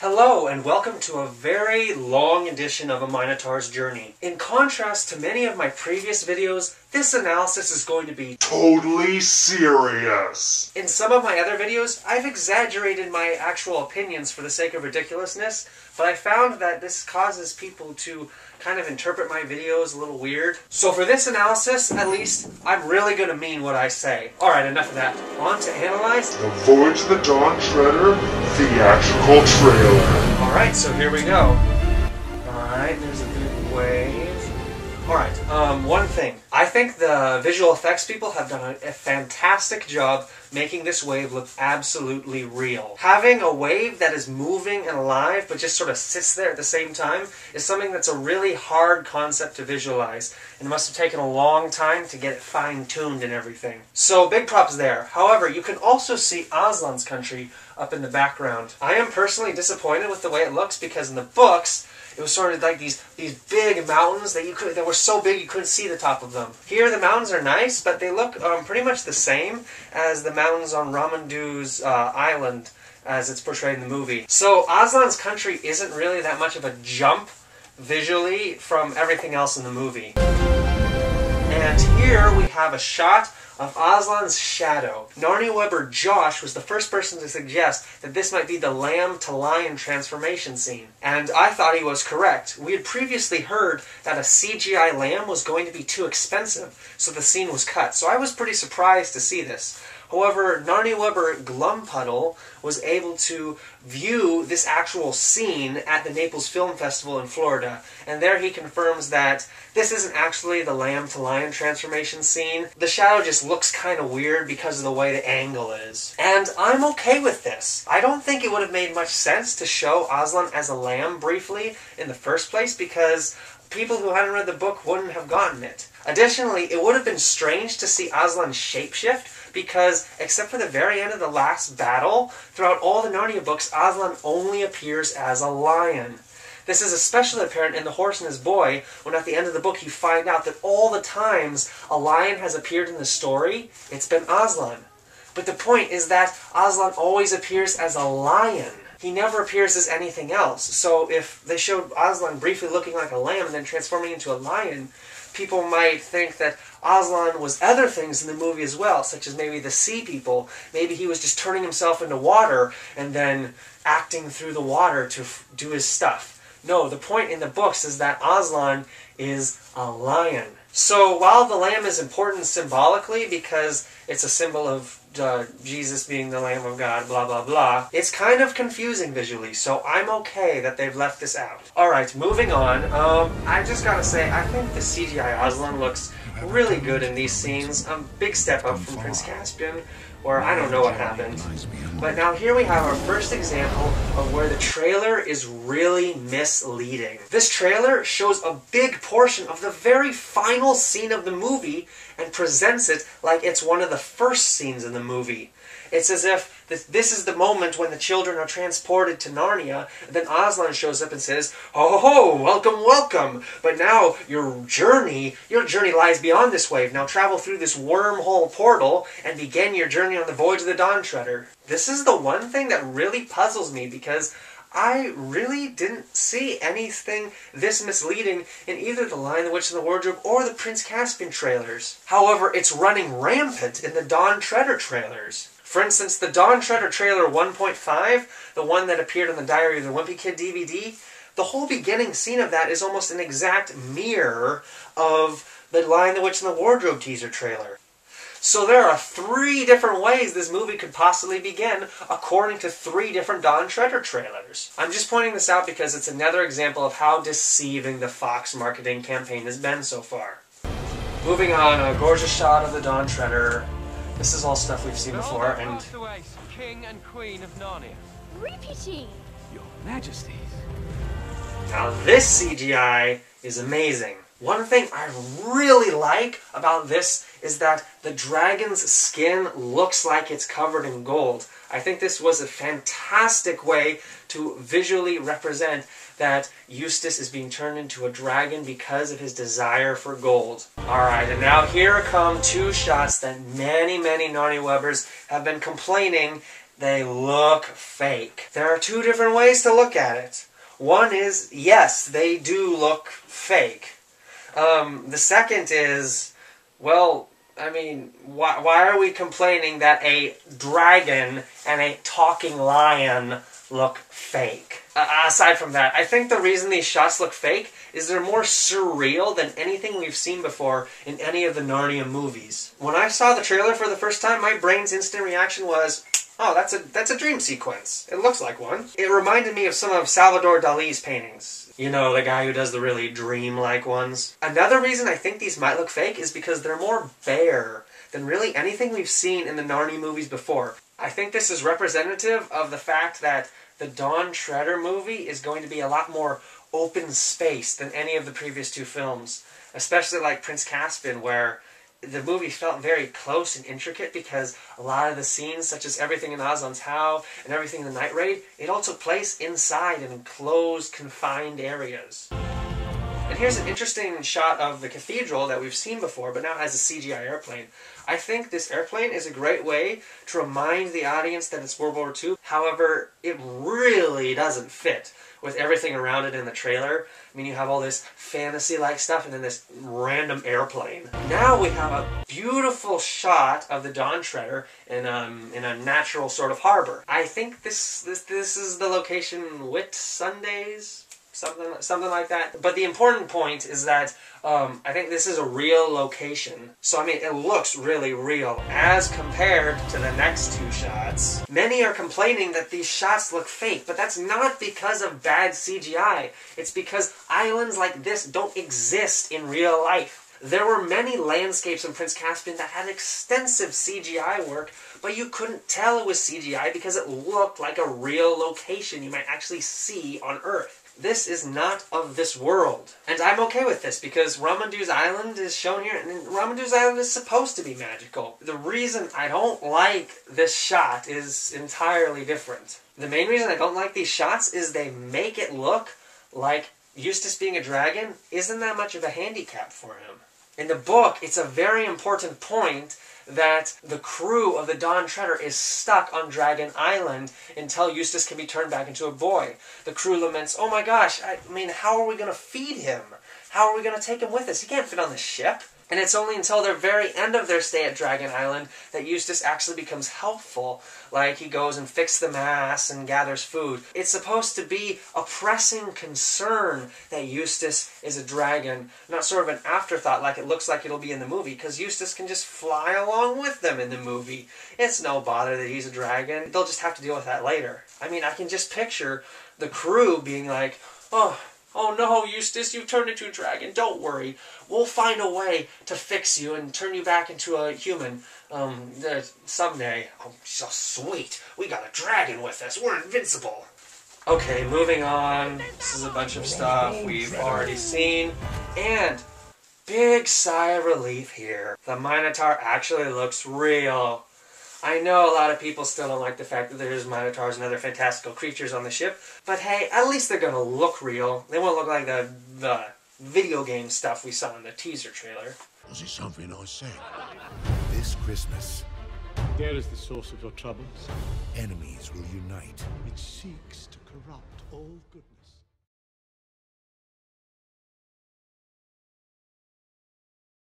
Hello and welcome to a very long edition of a Minotaur's journey. In contrast to many of my previous videos, this analysis is going to be totally serious. In some of my other videos, I've exaggerated my actual opinions for the sake of ridiculousness, but I found that this causes people to kind of interpret my videos a little weird. So for this analysis, at least, I'm really going to mean what I say. Alright, enough of that. On to analyze The Voyage of the Dawn Treader Theatrical Trailer. Alright, so here we go. Alright, there's a big wave. Alright, one thing. I think the visual effects people have done a fantastic job making this wave look absolutely real. Having a wave that is moving and alive but just sort of sits there at the same time is something that's a really hard concept to visualize, and it must have taken a long time to get it fine-tuned and everything. So big props there. However, you can also see Aslan's country up in the background. I am personally disappointed with the way it looks because in the books it was sort of like these big mountains that were so big you couldn't see the top of them. Here the mountains are nice, but they look pretty much the same as the mountains on Ramandu's island as it's portrayed in the movie. So Aslan's country isn't really that much of a jump visually from everything else in the movie. And here we have a shot of Aslan's shadow. Narnia Weber Josh was the first person to suggest that this might be the lamb-to-lion transformation scene. And I thought he was correct. We had previously heard that a CGI lamb was going to be too expensive, so the scene was cut. So I was pretty surprised to see this. However, Narnia Weber Glumpuddle was able to view this actual scene at the Naples Film Festival in Florida, and there he confirms that this isn't actually the lamb-to-lion transformation scene. The shadow just looks kind of weird because of the way the angle is. And I'm okay with this. I don't think it would have made much sense to show Aslan as a lamb briefly in the first place because people who hadn't read the book wouldn't have gotten it. Additionally, it would have been strange to see Aslan shapeshift because, except for the very end of the last battle, throughout all the Narnia books, Aslan only appears as a lion. This is especially apparent in The Horse and His Boy, when at the end of the book you find out that all the times a lion has appeared in the story, it's been Aslan. But the point is that Aslan always appears as a lion. He never appears as anything else. So if they showed Aslan briefly looking like a lamb and then transforming into a lion, people might think that Aslan was other things in the movie as well, such as maybe the sea people. Maybe he was just turning himself into water and then acting through the water to do his stuff. No, the point in the books is that Aslan is a lion. So while the lamb is important symbolically because it's a symbol of Jesus being the Lamb of God, blah blah blah, it's kind of confusing visually, so I'm okay that they've left this out. Alright, moving on. I just gotta say, I think the CGI Aslan looks really good in these scenes. Big step up from Prince Caspian, where I don't know what happened. But now here we have our first example of where the trailer is really misleading. This trailer shows a big portion of the very final scene of the movie and presents it like it's one of the first scenes in the movie. It's as if this is the moment when the children are transported to Narnia, and then Aslan shows up and says, "Ho ho ho, welcome, welcome! But now your journey lies beyond this wave. Now travel through this wormhole portal and begin your journey on the Voyage of the Dawn Treader." This is the one thing that really puzzles me because I really didn't see anything this misleading in either The Lion, the Witch, and the Wardrobe or the Prince Caspian trailers. However, it's running rampant in the Dawn Treader trailers. For instance, the Dawn Treader trailer 1.5, the one that appeared on the Diary of the Wimpy Kid DVD, the whole beginning scene of that is almost an exact mirror of the Lion, the Witch, and the Wardrobe teaser trailer. So there are 3 different ways this movie could possibly begin, according to 3 different Dawn Treader trailers. I'm just pointing this out because it's another example of how deceiving the Fox marketing campaign has been so far. Moving on, a gorgeous shot of the Dawn Treader. This is all stuff we've seen before, and King and Queen of Narnia. Repeating. Your Majesties. Now this CGI is amazing. One thing I really like about this is that the dragon's skin looks like it's covered in gold. I think this was a fantastic way to visually represent that Eustace is being turned into a dragon because of his desire for gold. Alright, and now here come 2 shots that many Narnia Webbers have been complaining they look fake. There are two different ways to look at it. One is, yes, they do look fake. The second is, well, I mean, why are we complaining that a dragon and a talking lion look fake? Aside from that, I think the reason these shots look fake is they're more surreal than anything we've seen before in any of the Narnia movies. When I saw the trailer for the first time, my brain's instant reaction was, oh, that's a dream sequence. It looks like one. It reminded me of some of Salvador Dali's paintings. You know, the guy who does the really dream-like ones. Another reason I think these might look fake is because they're more bare than really anything we've seen in the Narnia movies before. I think this is representative of the fact that the Dawn Treader movie is going to be a lot more open space than any of the previous two films. Especially like Prince Caspian, where the movie felt very close and intricate because a lot of the scenes, such as everything in Aslan's How and everything in the Night Raid, it all took place inside in enclosed, confined areas. And here's an interesting shot of the cathedral that we've seen before, but now has a CGI airplane. I think this airplane is a great way to remind the audience that it's World War II. However, it really doesn't fit with everything around it in the trailer. I mean, you have all this fantasy-like stuff and then this random airplane. Now we have a beautiful shot of the Dawn Treader in a natural sort of harbor. I think this is the location Whitsundays? Something like that. But the important point is that I think this is a real location. So, I mean, it looks really real as compared to the next two shots. Many are complaining that these shots look fake, but that's not because of bad CGI. It's because islands like this don't exist in real life. There were many landscapes in Prince Caspian that had extensive CGI work, but you couldn't tell it was CGI because it looked like a real location you might actually see on Earth. This is not of this world. And I'm okay with this because Ramandu's Island is shown here, and Ramandu's Island is supposed to be magical. The reason I don't like this shot is entirely different. The main reason I don't like these shots is they make it look like Eustace being a dragon isn't that much of a handicap for him. In the book, it's a very important point that the crew of the Dawn Treader is stuck on Dragon Island until Eustace can be turned back into a boy. The crew laments, oh my gosh, I mean, how are we going to feed him? How are we going to take him with us? He can't fit on the ship. And it's only until the very end of their stay at Dragon Island that Eustace actually becomes helpful. Like, he goes and fixes the mass and gathers food. It's supposed to be a pressing concern that Eustace is a dragon, not sort of an afterthought like it looks like it'll be in the movie, because Eustace can just fly along with them in the movie. It's no bother that he's a dragon. They'll just have to deal with that later. I mean, I can just picture the crew being like, Oh no, Eustace, you've turned into a dragon. Don't worry. We'll find a way to fix you and turn you back into a human. Someday. Oh, so sweet. We got a dragon with us. We're invincible. Okay, moving on. This is a bunch of stuff we've already seen. And big sigh of relief here. The Minotaur actually looks real. I know a lot of people still don't like the fact that there's Minotaurs and other fantastical creatures on the ship, but hey, at least they're gonna look real. They won't look like the video game stuff we saw in the teaser trailer. Was it something I said? This Christmas, There is the source of your troubles. enemies will unite. It seeks to corrupt all goodness.